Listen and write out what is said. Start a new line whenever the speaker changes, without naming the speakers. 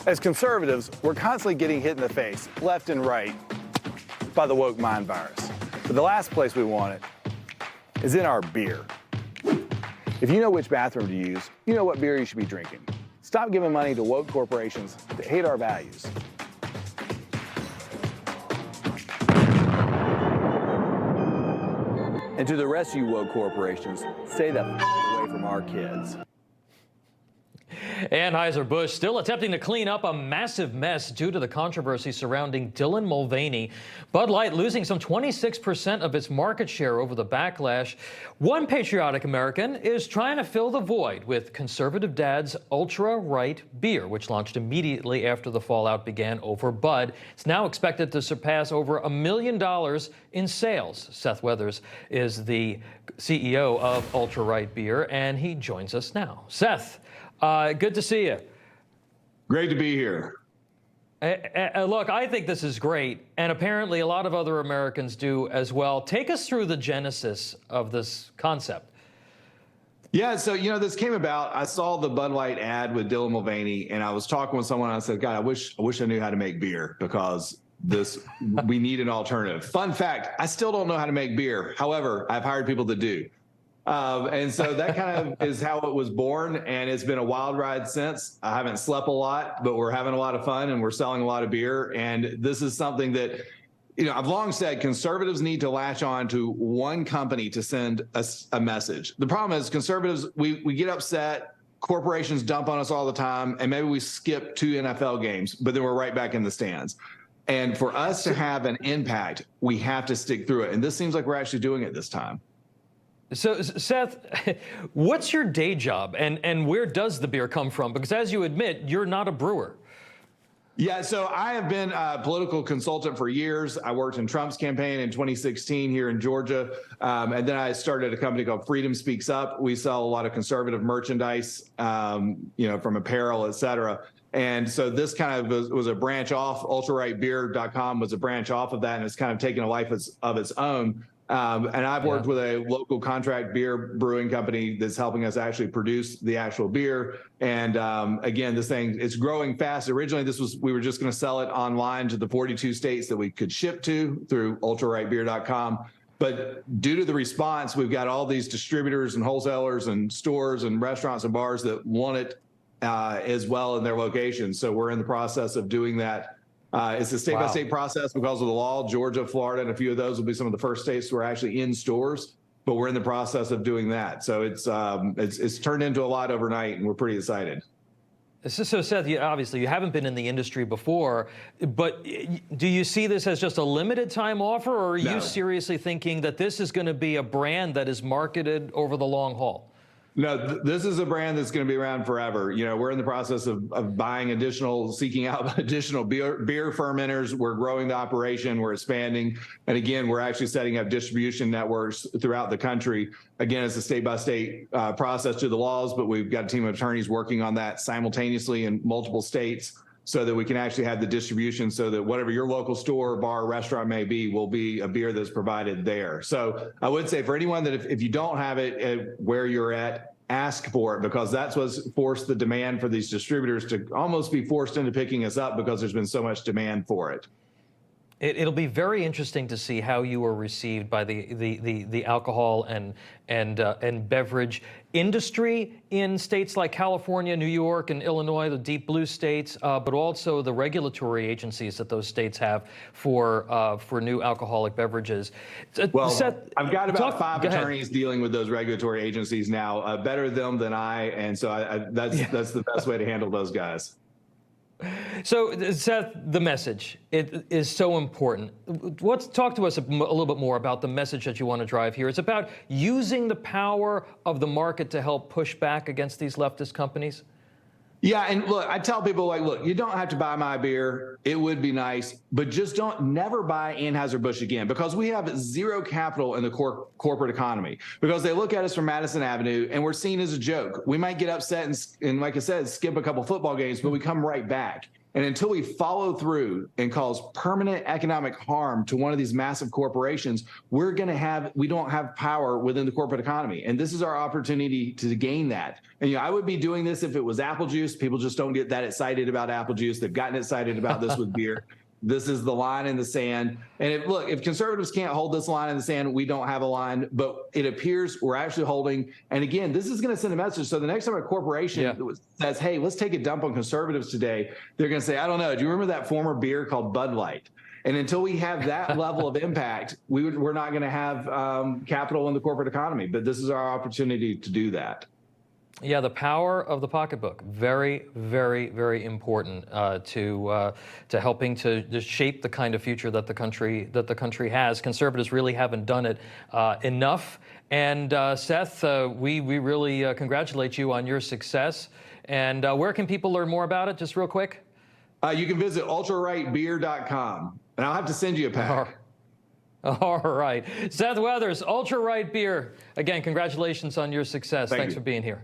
As conservatives, we're constantly getting hit in the face, left and right, by the woke mind virus. But the last place we want it is in our beer. If you know which bathroom to use, you know what beer you should be drinking. Stop giving money to woke corporations that hate our values. And to the rest of you woke corporations, stay the away from our kids.
Anheuser-Busch still attempting to clean up a massive mess due to the controversy surrounding Dylan Mulvaney. Bud Light losing some 26% of its market share over the backlash. One patriotic American is trying to fill the void with Conservative Dad's ultra-right beer, which launched immediately after the fallout began over Bud. It's now expected to surpass over $1 million in sales. Seth Weathers is the CEO of Ultra-Right Beer, and he joins us now. Seth, good to see you.
Great to be here.
Look, I think this is great, and apparently a lot of other Americans do as well. Take us through the genesis of this concept.
Yeah, so, this came about. I saw the Bud Light ad with Dylan Mulvaney, and I was talking with someone, and I said, God, I wish I knew how to make beer, because we need an alternative. Fun fact, I still don't know how to make beer. However, I've hired people that do. And so that kind of is how it was born, and it's been a wild ride since. I haven't slept a lot, but we're having a lot of fun, and we're selling a lot of beer. And this is something that, I've long said conservatives need to latch on to one company to send a message. The problem is conservatives, we get upset, corporations dump on us all the time, and maybe we skip 2 NFL games, but then we're right back in the stands. And for us to have an impact, we have to stick through it. And this seems like we're actually doing it this time.
So, Seth, what's your day job, and where does the beer come from? Because as you admit, you're not a brewer.
Yeah, so I have been a political consultant for years. I worked in Trump's campaign in 2016 here in Georgia, and then I started a company called Freedom Speaks Up. We sell a lot of conservative merchandise, from apparel, et cetera. And so this kind of was a branch off. ultrarightbeer.com was a branch off of that, and it's kind of taken a life of its own. And I've worked with a local contract beer brewing company that's helping us actually produce the actual beer. And again, this thing, it's growing fast. Originally, we were just going to sell it online to the 42 states that we could ship to through ultrarightbeer.com. But due to the response, we've got all these distributors and wholesalers and stores and restaurants and bars that want it as well in their locations. So we're in the process of doing that. It's a state-by-state process because of the law. Georgia, Florida, and a few of those will be some of the first states who are actually in stores, but we're in the process of doing that. So it's turned into a lot overnight, and we're pretty excited.
So, Seth, obviously you haven't been in the industry before, but do you see this as just a limited time offer, or are you seriously thinking that this is going to be a brand that is marketed over the long haul?
No, this is a brand that's going to be around forever. We're in the process of seeking out additional beer fermenters. We're growing the operation. We're expanding. And again, we're actually setting up distribution networks throughout the country. Again, it's a state-by-state process to the laws, but we've got a team of attorneys working on that simultaneously in multiple states, so that we can actually have the distribution, so that whatever your local store, bar, restaurant may be, will be a beer that's provided there. So I would say for anyone that if you don't have it where you're at, ask for it, because that's what's forced the demand for these distributors to almost be forced into picking us up, because there's been so much demand for it.
It'll be very interesting to see how you are received by the alcohol and beverage industry in states like California, New York, and Illinois, the deep blue states, but also the regulatory agencies that those states have for new alcoholic beverages.
Well,
Seth,
I've got about 5 attorneys dealing with those regulatory agencies now, better them than I, and so that's the best way to handle those guys.
So, Seth, the message, it is so important. Talk to us a little bit more about the message that you want to drive here. It's about using the power of the market to help push back against these leftist companies.
Yeah, and look, I tell people, look, you don't have to buy my beer. It would be nice, but just never buy Anheuser-Busch again, because we have zero capital in the corporate economy, because they look at us from Madison Avenue and we're seen as a joke. We might get upset and like I said, skip a couple football games, but we come right back. And until we follow through and cause permanent economic harm to one of these massive corporations, we don't have power within the corporate economy. And this is our opportunity to gain that. And I would be doing this if it was apple juice. People just don't get that excited about apple juice. They've gotten excited about this with beer. This is the line in the sand. And if conservatives can't hold this line in the sand, we don't have a line, but it appears we're actually holding. And again, this is going to send a message. So the next time a corporation says, hey, let's take a dump on conservatives today, they're going to say, I don't know. Do you remember that former beer called Bud Light? And until we have that level of impact, we're not going to have capital in the corporate economy. But this is our opportunity to do that.
Yeah, the power of the pocketbook, very, very, very important to helping to shape the kind of future that the country has. Conservatives really haven't done it enough. And Seth, we really congratulate you on your success. And where can people learn more about it? Just real quick.
You can visit ultrarightbeer.com, and I'll have to send you a pack.
All right. Seth Weathers, Ultra Right Beer. Again, congratulations on your success. Thanks for being here.